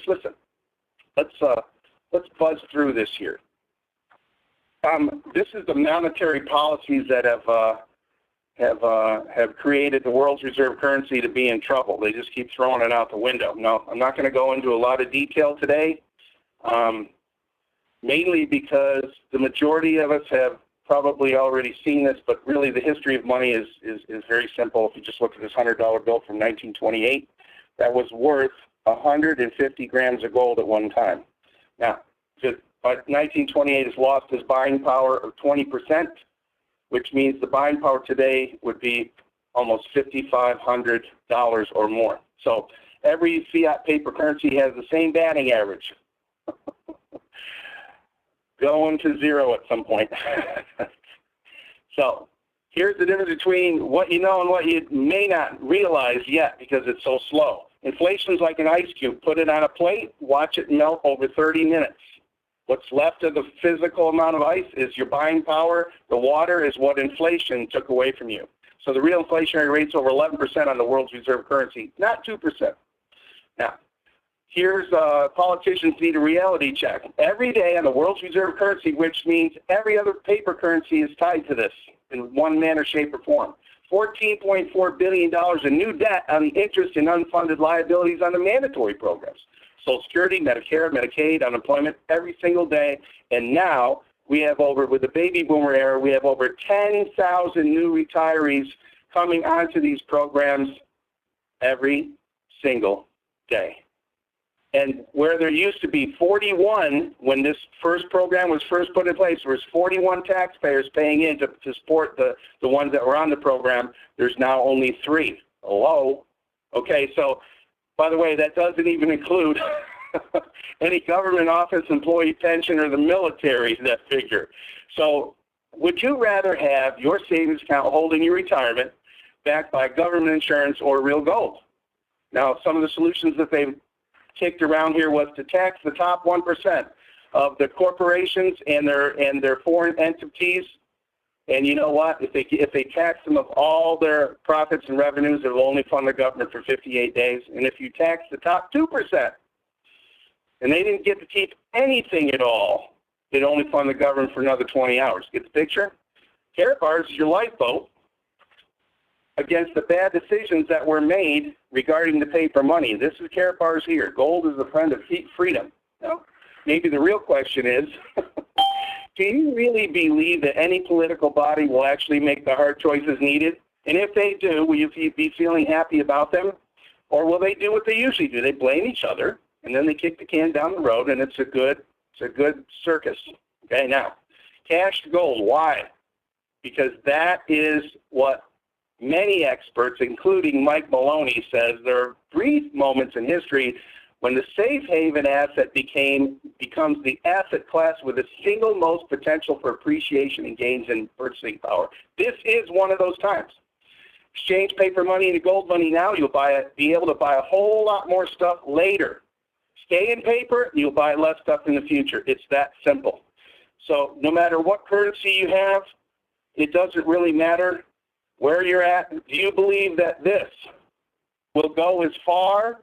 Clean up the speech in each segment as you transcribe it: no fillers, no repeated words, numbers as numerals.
Listen, let's buzz through this here. This is the monetary policies that have created the world's reserve currency to be in trouble. They just keep throwing it out the window. No, I'm not going to go into a lot of detail today, mainly because the majority of us have probably already seen this, but really the history of money is very simple. If you just look at this $100 bill from 1928, that was worth 150 grams of gold at one time. Now, by 1928 has lost its buying power of 20%, which means the buying power today would be almost $5,500 or more. So every fiat paper currency has the same batting average, going to zero at some point. So here's the difference between what you know and what you may not realize yet because it's so slow. Inflation's like an ice cube. Put it on a plate, watch it melt over 30 minutes. What's left of the physical amount of ice is your buying power. The water is what inflation took away from you. So the real inflationary rate's over 11% on the world's reserve currency, not 2%. Now, here's politicians need a reality check. Every day on the world's reserve currency, which means every other paper currency is tied to this in one manner, shape, or form. $14.4 billion in new debt on the interest and unfunded liabilities on the mandatory programs. Social Security, Medicare, Medicaid, unemployment every single day. And now we have with the baby boomer era, we have over 10,000 new retirees coming onto these programs every single day. And where there used to be 41 when this first program was first put in place, there was 41 taxpayers paying in to support the ones that were on the program. There's now only 3. Hello? Okay, so by the way, that doesn't even include any government office, employee pension, or the military, that figure. So would you rather have your savings account holding your retirement backed by government insurance or real gold? Now, some of the solutions that they've kicked around here was to tax the top 1% of the corporations and their foreign entities. And you know what? If they tax them of all their profits and revenues, it will only fund the government for 58 days. And if you tax the top 2%, and they didn't get to keep anything at all, it'd only fund the government for another 20 hours. Get the picture? Karatbars is your lifeboat against the bad decisions that were made regarding the paper money. This is Karatbars here. Gold is a friend of freedom. Now, maybe the real question is, do you really believe that any political body will actually make the hard choices needed? And if they do, will you be feeling happy about them? Or will they do what they usually do? They blame each other, and then they kick the can down the road, and it's a good circus. Okay, now, cash to gold. Why? Because that is what many experts, including Mike Maloney, says there are brief moments in history when the safe haven asset becomes the asset class with the single most potential for appreciation and gains in purchasing power. This is one of those times. Exchange paper money into gold money now, you'll be able to buy a whole lot more stuff later. Stay in paper, you'll buy less stuff in the future. It's that simple. So no matter what currency you have, it doesn't really matter where you're at. Do you believe that this will go as far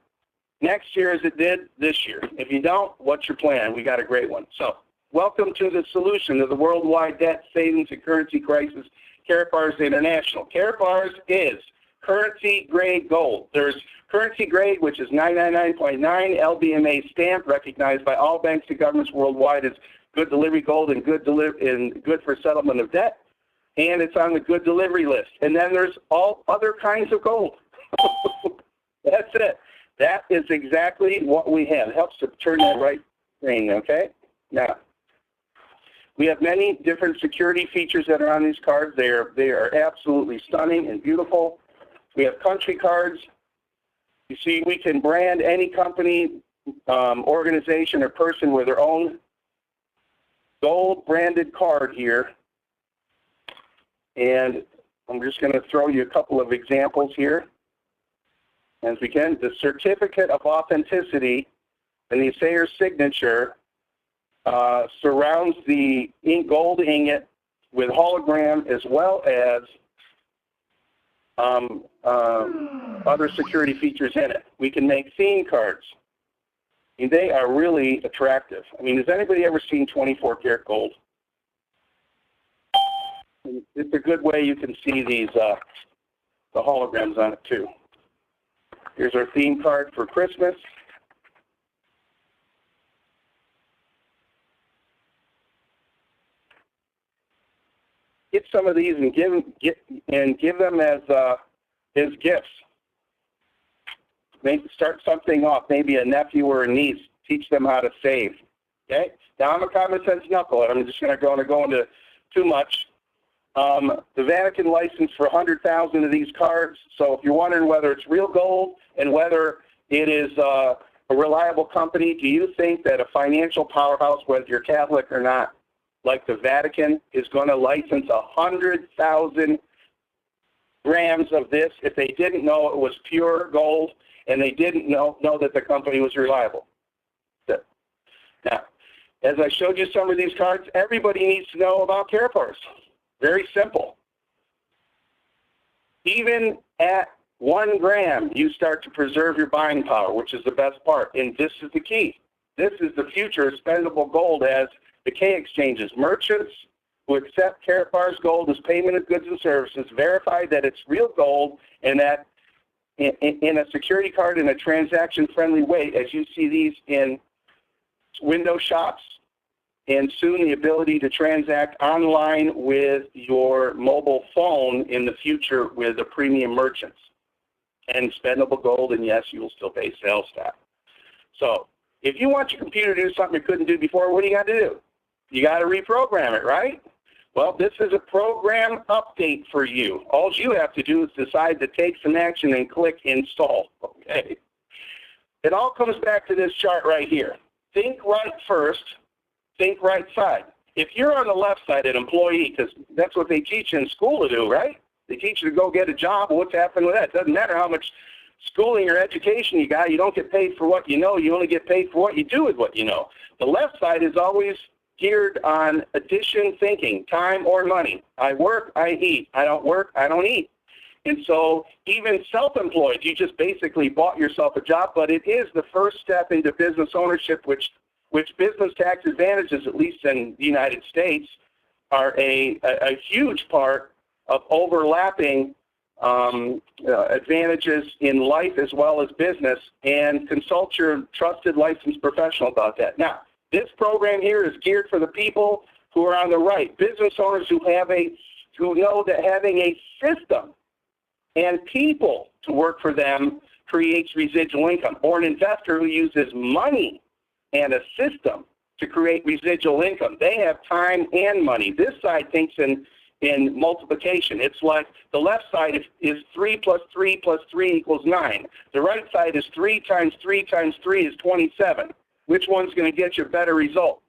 next year as it did this year? If you don't, what's your plan? We got a great one. So welcome to the solution to the worldwide debt, savings, and currency crisis, Karatbars International. Karatbars is currency-grade gold. There's currency grade, which is 999.9 LBMA stamp, recognized by all banks and governments worldwide as good delivery gold and good for settlement of debt. And it's on the good delivery list. And then there's all other kinds of gold. That's it. That is exactly what we have. It helps to turn that right thing, okay? Now, we have many different security features that are on these cards. They are absolutely stunning and beautiful. We have country cards. You see, we can brand any company, organization, or person with their own gold-branded card here. And I'm just going to throw you a couple of examples here. As we can, the certificate of authenticity and the assayer's signature surrounds the gold ingot with hologram as well as other security features in it. We can make theme cards. I mean, they are really attractive. I mean, has anybody ever seen 24 karat gold? It's a good way you can see these, the holograms on it too. Here's our theme card for Christmas. Get some of these and give them as gifts. Maybe start something off. Maybe a nephew or a niece. Teach them how to save. Okay. Now I'm a common sense knucklehead. I'm just going to go into too much. The Vatican licensed for 100,000 of these cards. So if you're wondering whether it's real gold and whether it is a reliable company, do you think that a financial powerhouse, whether you're Catholic or not, like the Vatican, is going to license 100,000 grams of this if they didn't know it was pure gold and they didn't know that the company was reliable? Now, as I showed you some of these cards, everybody needs to know about Karatbars. Very simple. Even at 1 gram, you start to preserve your buying power, which is the best part. And this is the key. This is the future of spendable gold as the K exchanges. Merchants who accept Karatbars gold as payment of goods and services verify that it's real gold and that in a security card in a transaction-friendly way, as you see these in window shops, and soon the ability to transact online with your mobile phone in the future with the premium merchants. And spendable gold, and yes, you will still pay sales tax. So if you want your computer to do something it couldn't do before, what do you got to do? You got to reprogram it, right? Well, this is a program update for you. All you have to do is decide to take some action and click install. Okay. It all comes back to this chart right here. Think right first, think right side. If you're on the left side, an employee, because that's what they teach you in school to do, right? They teach you to go get a job. What's happened with that? It doesn't matter how much schooling or education you got. You don't get paid for what you know. You only get paid for what you do with what you know. The left side is always geared on addition thinking, time or money. I work, I eat. I don't work, I don't eat. And so even self-employed, you just basically bought yourself a job, but it is the first step into business ownership, which business tax advantages, at least in the United States, are a huge part of overlapping advantages in life as well as business, and consult your trusted licensed professional about that. Now, this program here is geared for the people who are on the right, business owners who know that having a system and people to work for them creates residual income, or an investor who uses money and a system to create residual income. They have time and money. This side thinks in multiplication. It's like the left side is 3 plus 3 plus 3 equals 9. The right side is 3 times 3 times 3 is 27. Which one's going to get you a better result?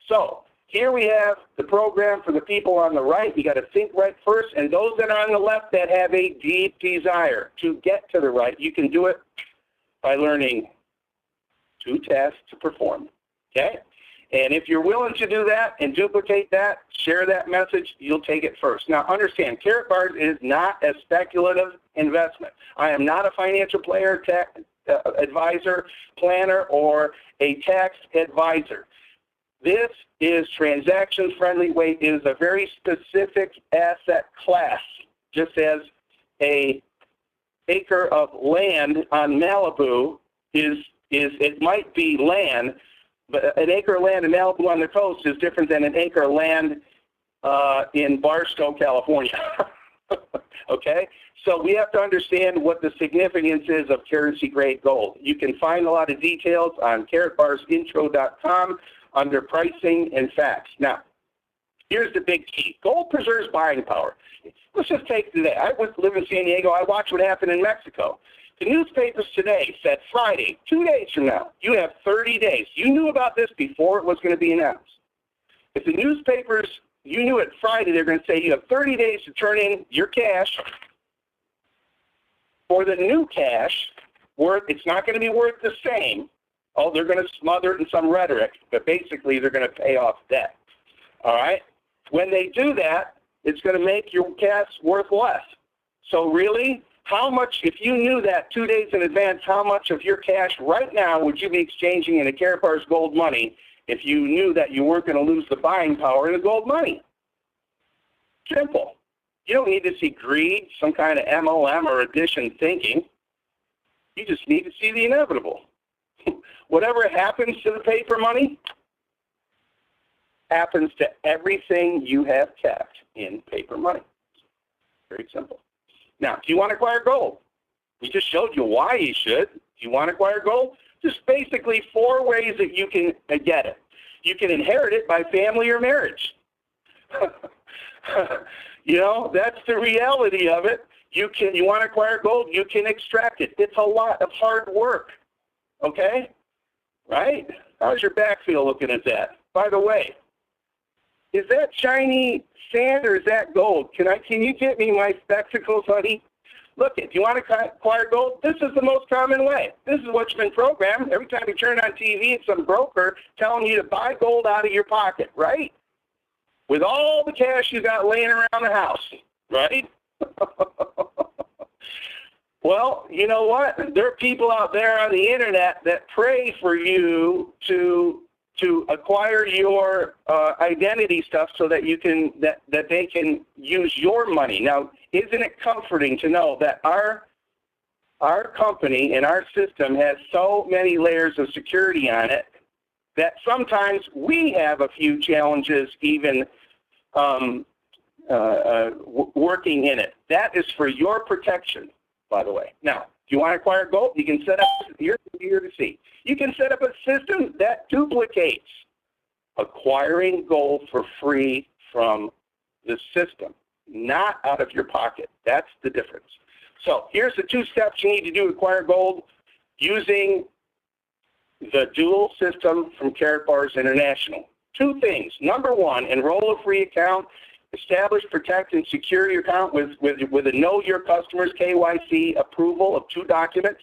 So here we have the program for the people on the right. You got to think right first, and those that are on the left that have a deep desire to get to the right, you can do it by learning 2 tasks to perform. Okay? And if you're willing to do that and duplicate that, share that message, you'll take it first. Now understand, Karatbars is not a speculative investment. I am not a financial player, advisor, planner, or a tax advisor. This is transaction-friendly way. It is a very specific asset class, just as an acre of land on Malibu it might be land, but an acre of land in Malibu on the coast is different than an acre of land in Barstow, California. Okay? So we have to understand what the significance is of currency-grade gold. You can find a lot of details on karatbarsintro.com under pricing and facts. Now, here's the big key. Gold preserves buying power. Let's just take today. I live in San Diego. I watched what happened in Mexico. The newspapers today said Friday, 2 days from now, you have 30 days. You knew about this before it was going to be announced. If the newspapers, you knew it Friday, they're going to say you have 30 days to turn in your cash for the new cash. It's not going to be worth the same. Oh, they're going to smother it in some rhetoric, but basically they're going to pay off debt. All right? When they do that, it's going to make your cash worth less. So really, How much, if you knew that 2 days in advance, how much of your cash right now would you be exchanging into Karatbars gold money if you knew that you weren't going to lose the buying power in the gold money? Simple. You don't need to see greed, some kind of MLM or addition thinking. You just need to see the inevitable. Whatever happens to the paper money happens to everything you have kept in paper money. Very simple. Now, do you want to acquire gold? We just showed you why you should. Do you want to acquire gold? Just basically 4 ways that you can get it. You can inherit it by family or marriage. You know, that's the reality of it. You want to acquire gold, you can extract it. It's a lot of hard work. Okay? Right? How's your back feel looking at that? By the way, is that shiny sand or is that gold? Can you get me my spectacles, honey? Look, if you want to acquire gold, this is the most common way. This is what's been programmed. Every time you turn on TV, it's some broker telling you to buy gold out of your pocket, right? With all the cash you got laying around the house, right? Well, you know what? There are people out there on the internet that pray for you to acquire your identity stuff so that you can that they can use your money. Now, isn't it comforting to know that our company and our system has so many layers of security on it that sometimes we have a few challenges even working in it. That is for your protection, by the way. Now, if you want to acquire gold, you can set up, here to see. You can set up a system that duplicates acquiring gold for free from the system, not out of your pocket. That's the difference. So here's the 2 steps you need to do to acquire gold using the dual system from Karatbars International. 2 things. Number 1, enroll a free account, establish, protect, and secure your account with a Know Your Customers KYC approval of 2 documents,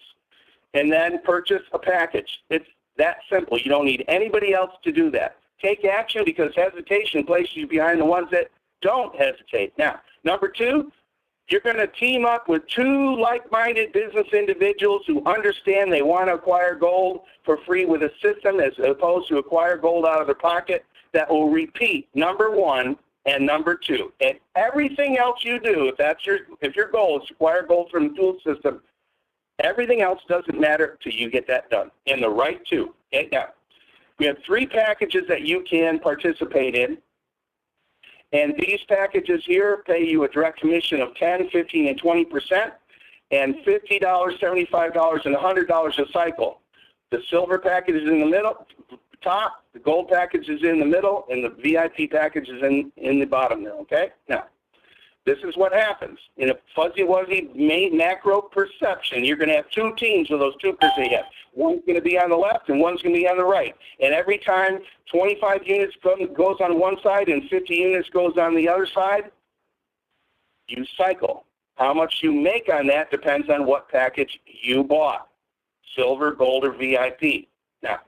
and then purchase a package. It's that simple. You don't need anybody else to do that. Take action, because hesitation places you behind the ones that don't hesitate. Now, number 2, you're going to team up with 2 like-minded business individuals who understand they want to acquire gold for free with a system as opposed to acquire gold out of their pocket that will repeat number 1 and number 2. And everything else you do, if your goal is to acquire gold from the dual system, everything else doesn't matter till you get that done. And the right 2. Okay, now, we have 3 packages that you can participate in. And these packages here pay you a direct commission of 10, 15, and 20%, and $50, $75, and $100 a cycle. The silver package is in the middle, top, the gold package is in the middle, and the VIP package is in the bottom there, okay? Now, this is what happens. In a fuzzy-wuzzy macro perception, you're going to have 2 teams with those 2 percent you have. One's going to be on the left and one's going to be on the right. And every time 25 units goes on one side and 50 units goes on the other side, you cycle. How much you make on that depends on what package you bought, silver, gold, or VIP. Now,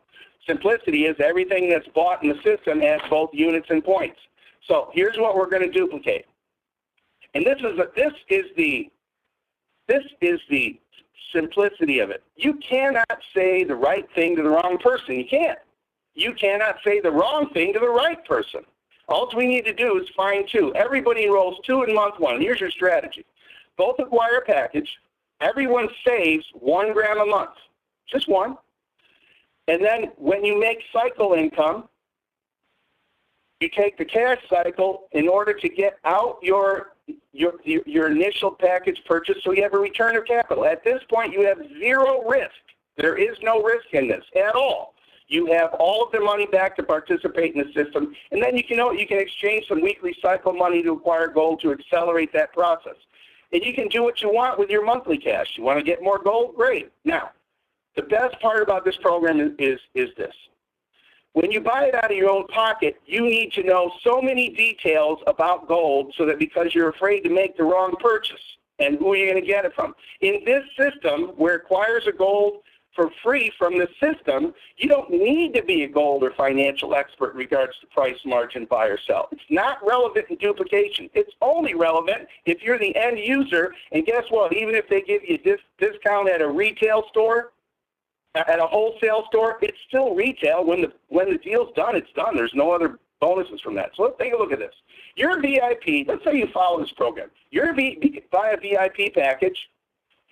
simplicity is everything that's bought in the system has both units and points. So here's what we're going to duplicate. And this is the simplicity of it. You cannot say the right thing to the wrong person. You can't. You cannot say the wrong thing to the right person. All we need to do is find 2. Everybody enrolls 2 in month 1. Here's your strategy. Both acquire a package. Everyone saves 1 gram a month. Just 1. And then when you make cycle income, you take the cash cycle in order to get out your initial package purchase, so you have a return of capital. At this point, you have 0 risk. There is no risk in this at all. You have all of the money back to participate in the system, and then you can exchange some weekly cycle money to acquire gold to accelerate that process. And you can do what you want with your monthly cash. You want to get more gold? Great. Now, the best part about this program is this. When you buy it out of your own pocket, you need to know so many details about gold so that because you're afraid to make the wrong purchase and who you're going to get it from. In this system where acquires a gold for free from the system. You don't need to be a gold or financial expert in regards to price, margin, buy or sell. It's not relevant in duplication. It's only relevant if you're the end user. And guess what? Even if they give you a discount at a retail store, at a wholesale store, it's still retail. When the deal's done, it's done. There's no other bonuses from that. So let's take a look at this. You're a VIP. Let's say you follow this program. Buy a VIP package,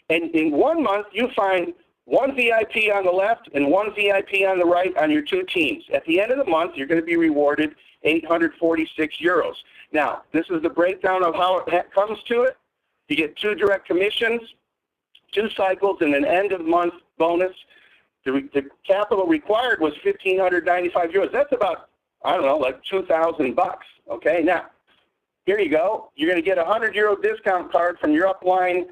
and in 1 month you find one VIP on the left and one VIP on the right on your two teams. At the end of the month, you're going to be rewarded 846 euros. Now, this is the breakdown of how it comes to it. You get 2 direct commissions, 2 cycles, and an end-of-month bonus. The capital required was 1,595 euros. That's about, I don't know, like 2,000 bucks. Okay, now, here you go. You're going to get a €100 discount card from your upline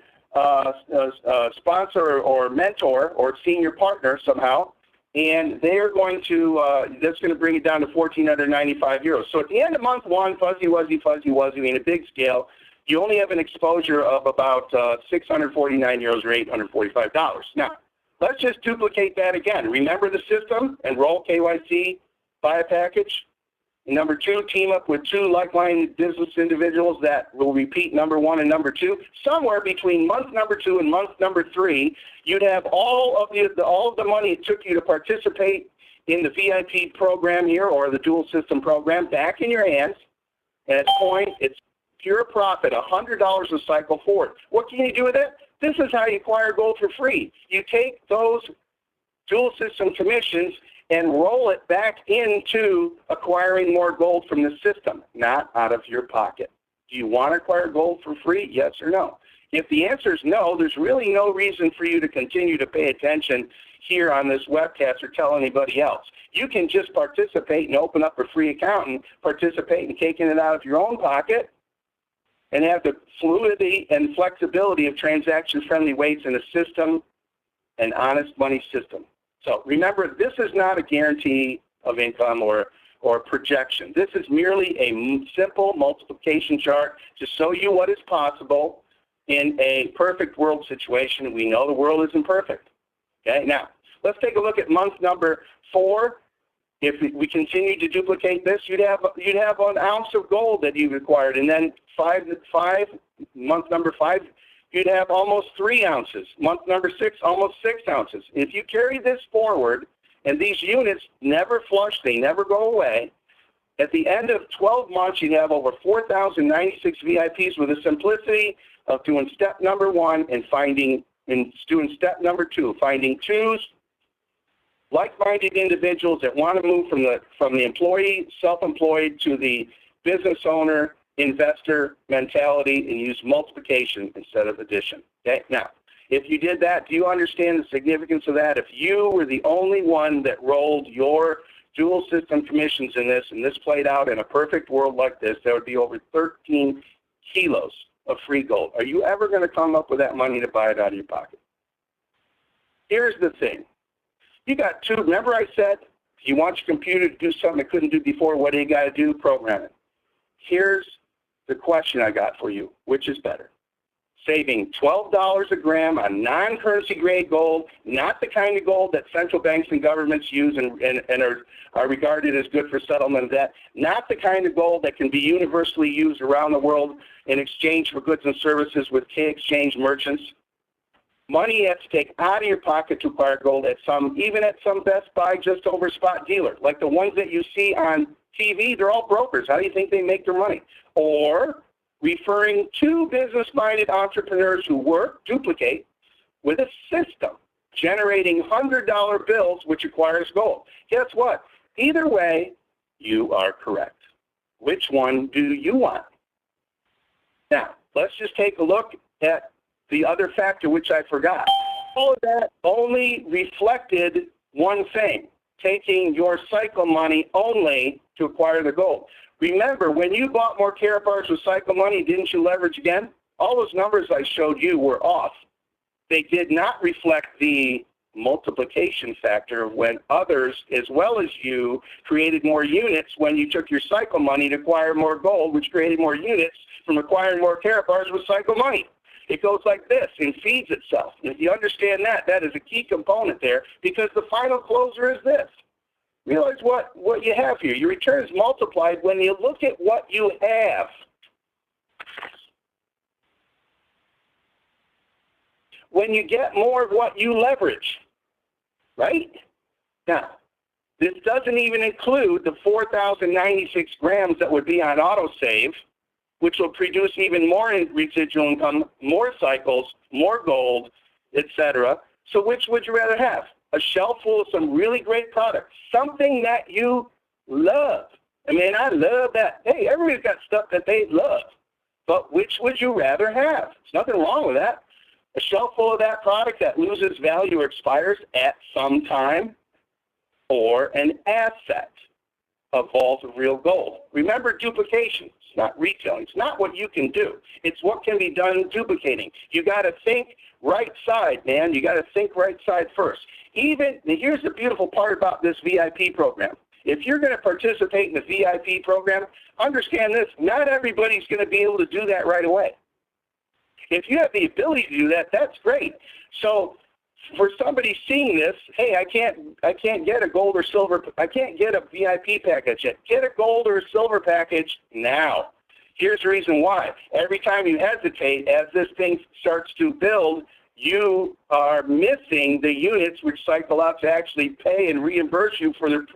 sponsor or mentor or senior partner somehow, and they're going to, that's going to bring it down to 1,495 euros. So at the end of month 1, fuzzy wuzzy, in a big scale, you only have an exposure of about 649 euros or $845. Now, let's just duplicate that again. Remember the system, enroll KYC, buy a package. Number 2, team up with 2 like-minded business individuals that will repeat number 1 and number 2. Somewhere between month number 2 and month number 3, you'd have all of the money it took you to participate in the VIP program here or the dual system program back in your hands. And at this point, it's pure profit, $100 a cycle forward. What can you do with it? This is how you acquire gold for free. You take those dual system commissions and roll it back into acquiring more gold from the system, not out of your pocket. Do you want to acquire gold for free? Yes or no? If the answer is no, there's really no reason for you to continue to pay attention here on this webcast or tell anybody else. You can just participate and open up a free account and participate in taking it out of your own pocket and have the fluidity and flexibility of transaction-friendly weights in a system, an honest money system. So remember, this is not a guarantee of income or projection. This is merely a simple multiplication chart to show you what is possible in a perfect world situation. We know the world isn't perfect. Okay, now let's take a look at month number 4. If we continue to duplicate this, you'd have an ounce of gold that you've acquired, and then month number 5. You'd have almost 3 ounces. Month number 6, almost 6 ounces. If you carry this forward, and these units never flush, they never go away, at the end of 12 months, you'd have over 4,096 VIPs with the simplicity of doing step number 1 and doing step number 2, finding 2 like-minded individuals that want to move from the employee, self-employed to the business owner, investor mentality, and use multiplication instead of addition. Okay? Now, if you did that, do you understand the significance of that? If you were the only one that rolled your dual system commissions in this, and this played out in a perfect world like this, there would be over 13 kilos of free gold. Are you ever going to come up with that money to buy it out of your pocket? Here's the thing. You got 2, remember I said, if you want your computer to do something it couldn't do before, what do you got to do? Program it. Here's the question I got for you. Which is better? Saving $12 a gram on non-currency grade gold, not the kind of gold that central banks and governments use and are regarded as good for settlement of debt, not the kind of gold that can be universally used around the world in exchange for goods and services with K-exchange merchants. Money you have to take out of your pocket to acquire gold even at some Best Buy just over spot dealer. Like the ones that you see on TV, they're all brokers. How do you think they make their money? Or referring to business-minded entrepreneurs who duplicate with a system, generating $100 bills, which acquires gold. Guess what? Either way, you are correct. Which one do you want? Now, let's just take a look at the other factor, which I forgot. All of that only reflected one thing, taking your cycle money only to acquire the gold. Remember, when you bought more Karatbars with cycle money, didn't you leverage again? All those numbers I showed you were off. They did not reflect the multiplication factor of when others, as well as you, created more units when you took your cycle money to acquire more gold, which created more units from acquiring more Karatbars with cycle money. It goes like this and feeds itself. If you understand that, that is a key component there, because the final closer is this. Realize what you have here. Your return is multiplied when you look at what you have. When you get more of what you leverage, right? Now, this doesn't even include the 4,096 grams that would be on autosave, which will produce even more residual income, more cycles, more gold, etc. So which would you rather have? A shelf full of some really great products, something that you love. I mean, I love that. Hey, everybody's got stuff that they love. But which would you rather have? There's nothing wrong with that. A shelf full of that product that loses value or expires at some time, or an asset of vault of real gold. Remember, duplication. It's not retailing. It's not what you can do. It's what can be done duplicating. You got to think right side, man. You got to think right side first. Here's the beautiful part about this VIP program. If you're going to participate in the VIP program, understand this: not everybody's going to be able to do that right away. If you have the ability to do that, that's great. So for somebody seeing this, hey, I can't get a gold or silver, I can't get a VIP package yet. Get a gold or a silver package now. Here's the reason why. Every time you hesitate, as this thing starts to build, you are missing the units which cycle out to actually pay and reimburse you to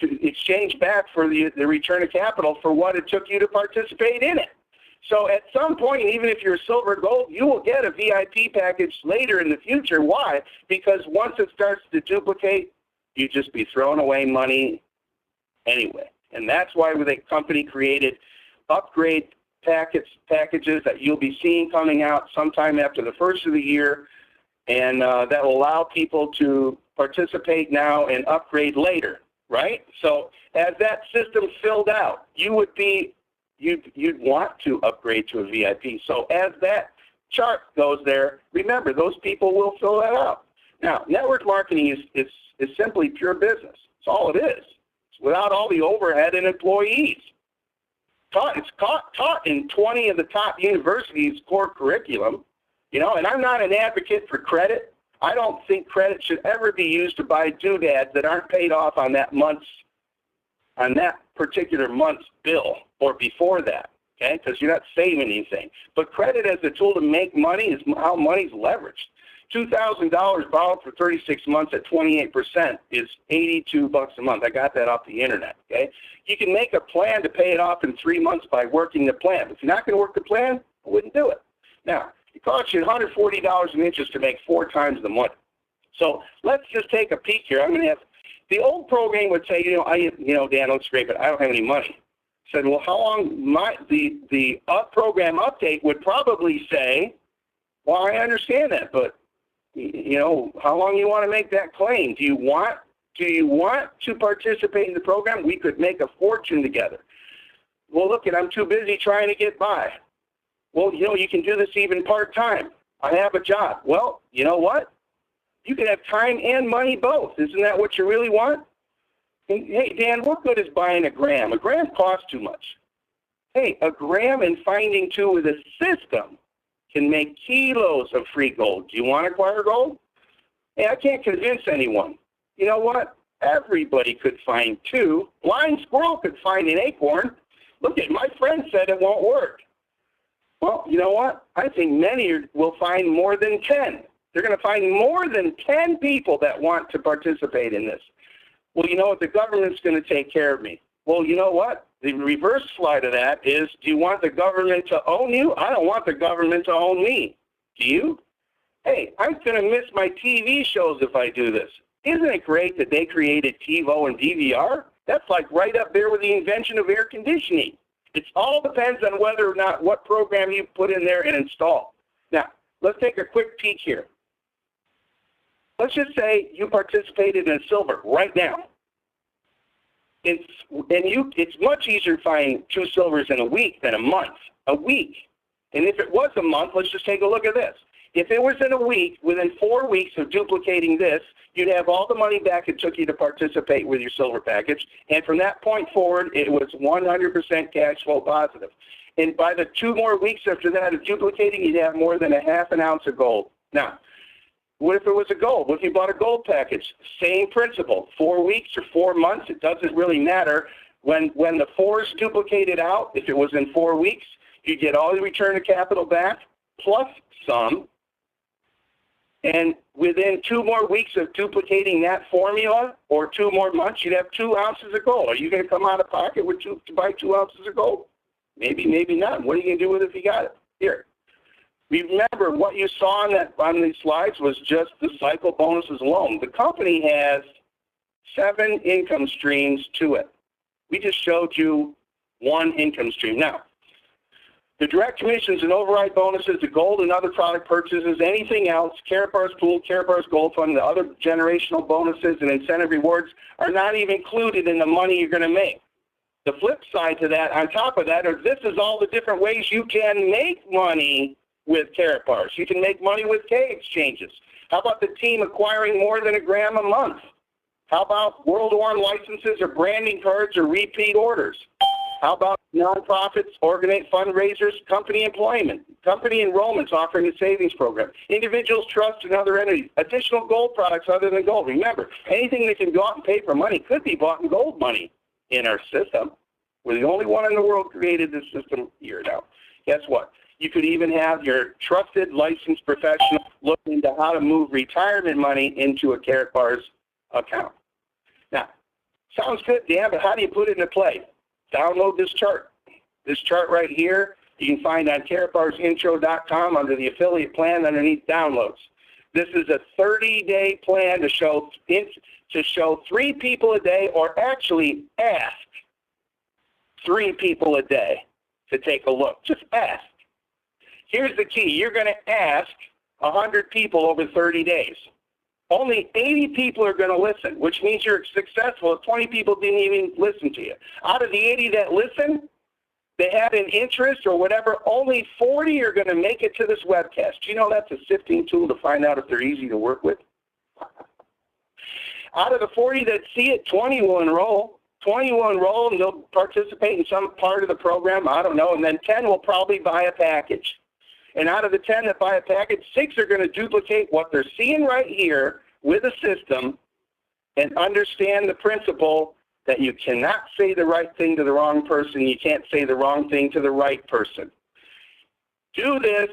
exchange back for the return of capital for what it took you to participate in it. So at some point, even if you're silver or gold, you will get a VIP package later in the future. Why? Because once it starts to duplicate, you just be throwing away money anyway. And that's why the company created upgrade packages that you'll be seeing coming out sometime after the first of the year, and that will allow people to participate now and upgrade later, right? So as that system filled out, you'd want to upgrade to a VIP. So as that chart goes there, remember, those people will fill that out. Now, network marketing is simply pure business. That's all it is. It's without all the overhead and employees. It's taught in 20 of the top universities' core curriculum, and I'm not an advocate for credit. I don't think credit should ever be used to buy doodads that aren't paid off on that particular month's bill or before that, okay? Because you're not saving anything. But credit as a tool to make money is how money's leveraged. $2,000 borrowed for 36 months at 28% is $82 a month. I got that off the internet, okay? You can make a plan to pay it off in 3 months by working the plan. If you're not going to work the plan, I wouldn't do it. Now, it costs you $140 in interest to make 4 times the money. So let's just take a peek here. I'm going to have the old program would say, Dan, looks great, but I don't have any money. I said, well, how long the program update would probably say, well, I understand that, but how long you want to make that claim? Do you want to participate in the program? We could make a fortune together. Well, look, I'm too busy trying to get by. Well, you can do this even part-time. I have a job. Well, you know what? You can have time and money both. Isn't that what you really want? Hey, Dan, what good is buying a gram? A gram costs too much. Hey, a gram and finding two with a system can make kilos of free gold. Do you want to acquire gold? Hey, I can't convince anyone. You know what? Everybody could find 2. Blind squirrel could find an acorn. Look, my friend said it won't work. Well, you know what? I think many will find more than 10. They're going to find more than 10 people that want to participate in this. Well, you know what? The government's going to take care of me. Well, you know what? The reverse slide of that is, do you want the government to own you? I don't want the government to own me. Do you? Hey, I'm going to miss my TV shows if I do this. Isn't it great that they created TiVo and DVR? That's like right up there with the invention of air conditioning. It all depends on whether or not what program you put in there and install. Now, let's take a quick peek here. Let's just say you participated in silver right now. It's much easier to find 2 silvers in a week than a month. A week. And if it was a month, let's just take a look at this. If it was in a week, within 4 weeks of duplicating this, you'd have all the money back it took you to participate with your silver package. And from that point forward, it was 100% cash flow positive. And by the 2 more weeks after that of duplicating, you'd have more than a half an ounce of gold. Now, what if it was a gold? What if you bought a gold package? Same principle. 4 weeks or 4 months, it doesn't really matter. When the 4's duplicated out, if it was in 4 weeks, you get all the return of capital back, plus some. And within 2 more weeks of duplicating that formula, or 2 more months, you'd have 2 ounces of gold. Are you going to come out of pocket with to buy 2 ounces of gold? Maybe, maybe not. What are you going to do with it if you got it? Here. Remember, what you saw on these slides was just the cycle bonuses alone. The company has 7 income streams to it. We just showed you 1 income stream. Now, the direct commissions and override bonuses, the gold and other product purchases, anything else, Karatbars Pool, Karatbars Gold Fund, the other generational bonuses and incentive rewards are not even included in the money you're going to make. The flip side to that, on top of that, is this is all the different ways you can make money with Karatbars. You can make money with K exchanges. How about the team acquiring more than $1 a month? How about World Warm licenses or branding cards or repeat orders? How about nonprofits, organized fundraisers, company employment, company enrollments offering a savings program, individuals, trusts, and other entities, additional gold products other than gold. Remember, anything that can go out and pay for money could be bought in gold money in our system. We're the only one in the world created this system here now. Guess what? You could even have your trusted licensed professional look into how to move retirement money into a Karatbars account. Now, sounds good, Dan, but how do you put it into play? Download this chart. This chart right here, you can find on karatbarsintro.com under the affiliate plan underneath downloads. This is a 30-day plan to show 3 people a day, or actually ask 3 people a day to take a look. Just ask. Here's the key. You're going to ask 100 people over 30 days. Only 80 people are going to listen, which means you're successful if 20 people didn't even listen to you. Out of the 80 that listen, they had an interest or whatever, only 40 are going to make it to this webcast. Do you know that's a sifting tool to find out if they're easy to work with? Out of the 40 that see it, 20 will enroll. 20 will enroll and they'll participate in some part of the program, I don't know, and then 10 will probably buy a package. And out of the 10 that buy a package, 6 are going to duplicate what they're seeing right here with a system and understand the principle that you cannot say the right thing to the wrong person. You can't say the wrong thing to the right person. Do this.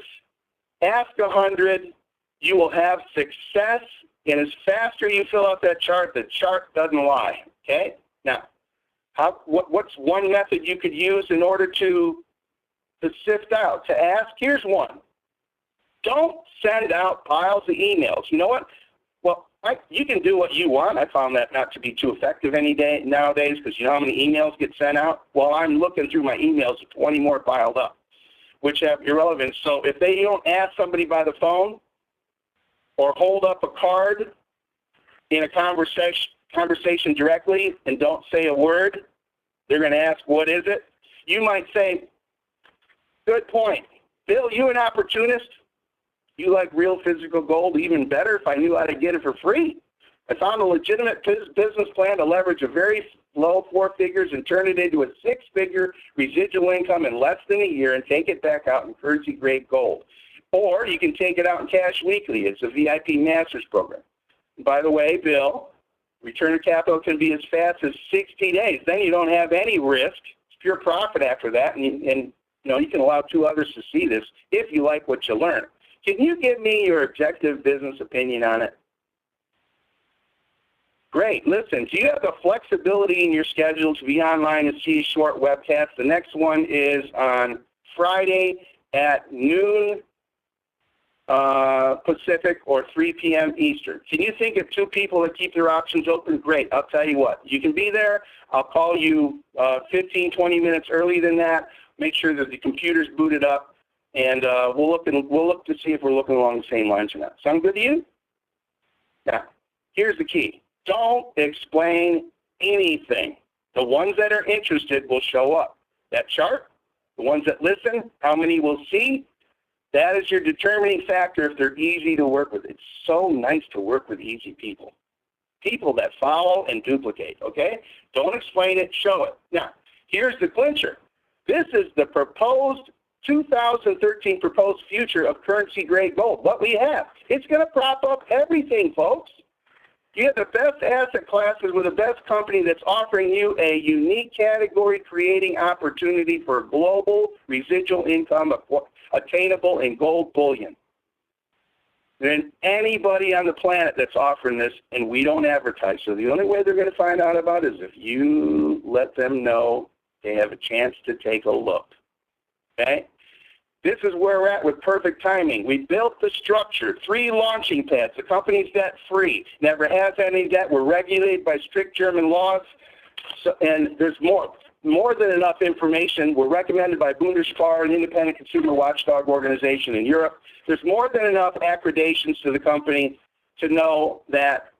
Ask 100. You will have success. And as faster you fill out that chart, the chart doesn't lie. Okay? Now, what's one method you could use in order to sift out, to ask? Here's one. Don't send out piles of emails. You know what? Well, you can do what you want. I found that not to be too effective any day nowadays, because you know how many emails get sent out? Well, I'm looking through my emails, 20 more piled up, which have irrelevance. So if they don't ask somebody by the phone or hold up a card in a conversation directly and don't say a word, they're going to ask, what is it? You might say, good point. Bill, you an opportunist? You like real physical gold? Even better if I knew how to get it for free. I found a legitimate business plan to leverage a very low 4 figures and turn it into a 6-figure residual income in less than a year and take it back out in currency-grade gold. Or you can take it out in cash weekly. It's a VIP Masters program. And by the way, Bill, return of capital can be as fast as 60 days. Then you don't have any risk. It's pure profit after that, and you know, you can allow 2 others to see this if you like what you learn. Can you give me your objective business opinion on it? Great. Listen, do you have the flexibility in your schedule to be online and see a short webcast? The next one is on Friday at noon Pacific or 3 p.m. Eastern. Can you think of 2 people that keep their options open? Great. I'll tell you what. You can be there. I'll call you 15, 20 minutes early than that. Make sure that the computer's booted up, and we'll look to see if we're looking along the same lines or not. Sound good to you? Now, here's the key. Don't explain anything. The ones that are interested will show up. That chart, the ones that listen, how many will see? That is your determining factor if they're easy to work with. It's so nice to work with easy people. People that follow and duplicate, okay? Don't explain it, show it. Now, here's the clincher. This is the proposed 2013 proposed future of currency-grade gold. What we have. It's going to prop up everything, folks. You have the best asset classes with the best company that's offering you a unique category creating opportunity for global residual income attainable in gold bullion. Than anybody on the planet that's offering this, and we don't advertise. So the only way they're going to find out about it is if you let them know they have a chance to take a look. Okay? This is where we're at with perfect timing. We built the structure, 3 launching pads. The company's debt-free, never has any debt. We're regulated by strict German laws, and there's more than enough information. We're recommended by Bundesspar, an independent consumer watchdog organization in Europe. There's more than enough accreditations to the company to know that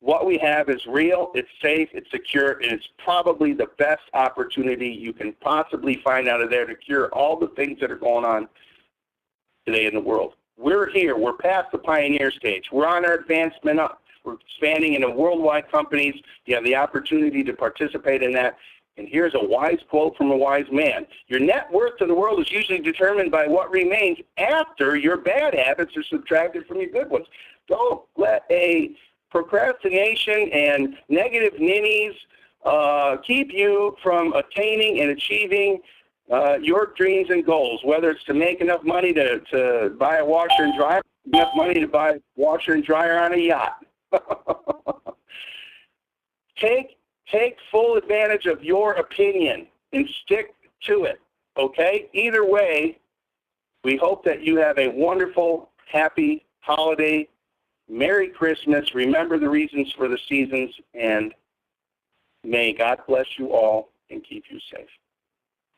what we have is real, it's safe, it's secure, and it's probably the best opportunity you can possibly find out of there to cure all the things that are going on today in the world. We're here. We're past the pioneer stage. We're on our advancement up. We're expanding into worldwide companies. You have the opportunity to participate in that. And here's a wise quote from a wise man. Your net worth to the world is usually determined by what remains after your bad habits are subtracted from your good ones. Don't let a procrastination and negative ninnies keep you from attaining and achieving your dreams and goals, whether it's to make enough money to buy a washer and dryer, enough money to buy a washer and dryer on a yacht. Take full advantage of your opinion and stick to it, okay? Either way, we hope that you have a wonderful, happy holiday. Merry Christmas. Remember the reasons for the seasons, and may God bless you all and keep you safe.